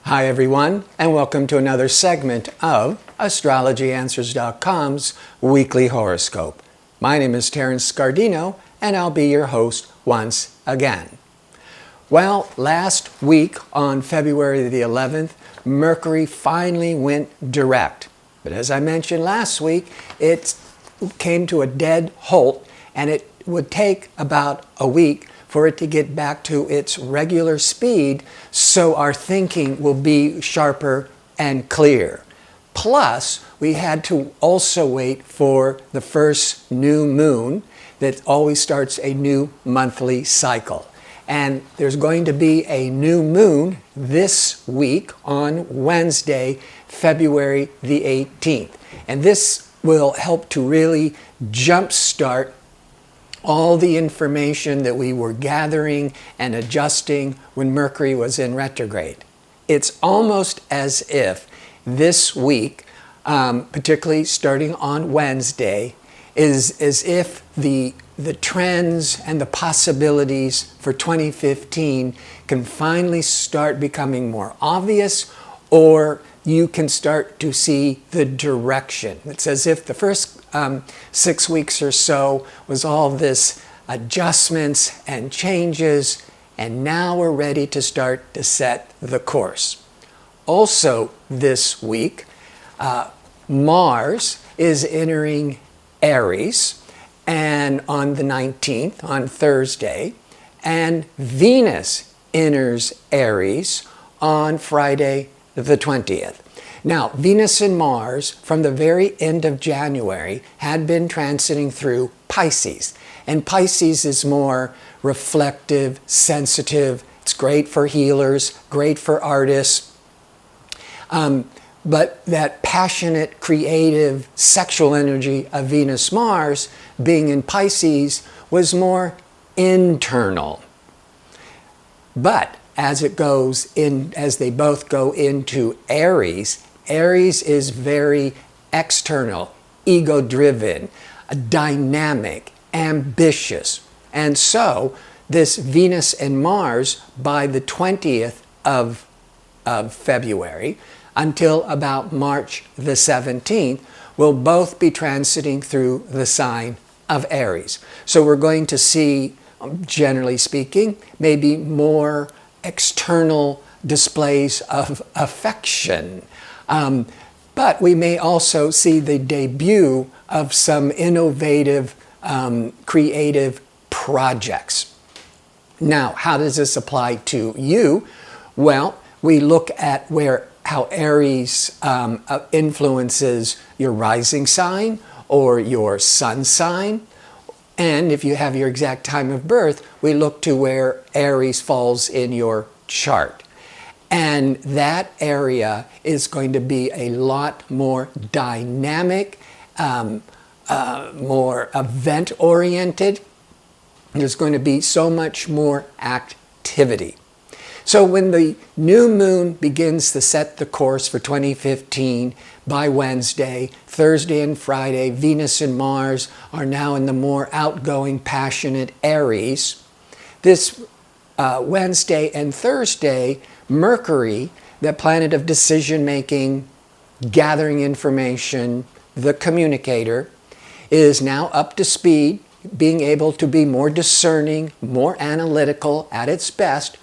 Hi everyone, and welcome to another segment of AstrologyAnswers.com's weekly horoscope. My name is Terence Guardino, and I'll be your host once again. Well, last week on February the 11th, Mercury finally went direct. But as I mentioned last week, it came to a dead halt, and it would take about a week for it to get back to its regular speed, so our thinking will be sharper and clear. Plus, we had to also wait for the first new moon that always starts a new monthly cycle. And there's going to be a new moon this week on Wednesday, February the 18th. And this will help to really jumpstart all the information that we were gathering and adjusting when Mercury was in retrograde. It's almost as if this week, particularly starting on Wednesday, is as if the trends and the possibilities for 2015 can finally start becoming more obvious, or you can start to see the direction. It's as if the first 6 weeks or so was all this adjustments and changes, and now we're ready to start to set the course. Also this week, Mars is entering Aries, and on the 19th, on Thursday, and Venus enters Aries on Friday the 20th. Now, Venus and Mars, from the very end of January, had been transiting through Pisces. And Pisces is more reflective, sensitive. It's great for healers, great for artists. But that passionate, creative, sexual energy of Venus-Mars being in Pisces was more internal. But as they both go into Aries, Aries is very external, ego-driven, dynamic, ambitious. And so this Venus and Mars, by the 20th of February until about March the 17th, will both be transiting through the sign of Aries. So we're going to see, generally speaking, maybe more external displays of affection. But we may also see the debut of some innovative, creative projects. Now, how does this apply to you? Well, we look at how Aries influences your rising sign or your sun sign. And if you have your exact time of birth, we look to where Aries falls in your chart. And that area is going to be a lot more dynamic, more event-oriented. There's going to be so much more activity. So when the new moon begins to set the course for 2015 by Wednesday, Thursday and Friday, Venus and Mars are now in the more outgoing, passionate Aries. This Wednesday and Thursday, Mercury, the planet of decision-making, gathering information, the communicator, is now up to speed, being able to be more discerning, more analytical at its best,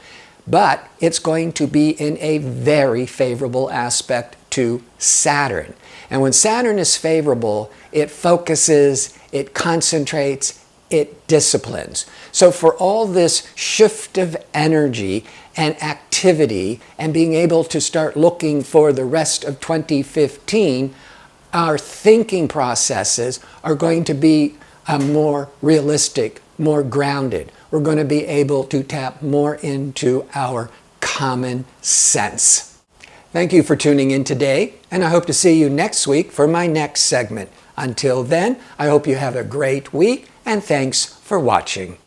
but it's going to be in a very favorable aspect to Saturn. And when Saturn is favorable, it focuses, it concentrates, it disciplines. So for all this shift of energy and activity and being able to start looking for the rest of 2015, our thinking processes are going to be more realistic, more grounded. We're going to be able to tap more into our common sense. Thank you for tuning in today, and I hope to see you next week for my next segment. Until then, I hope you have a great week, and thanks for watching.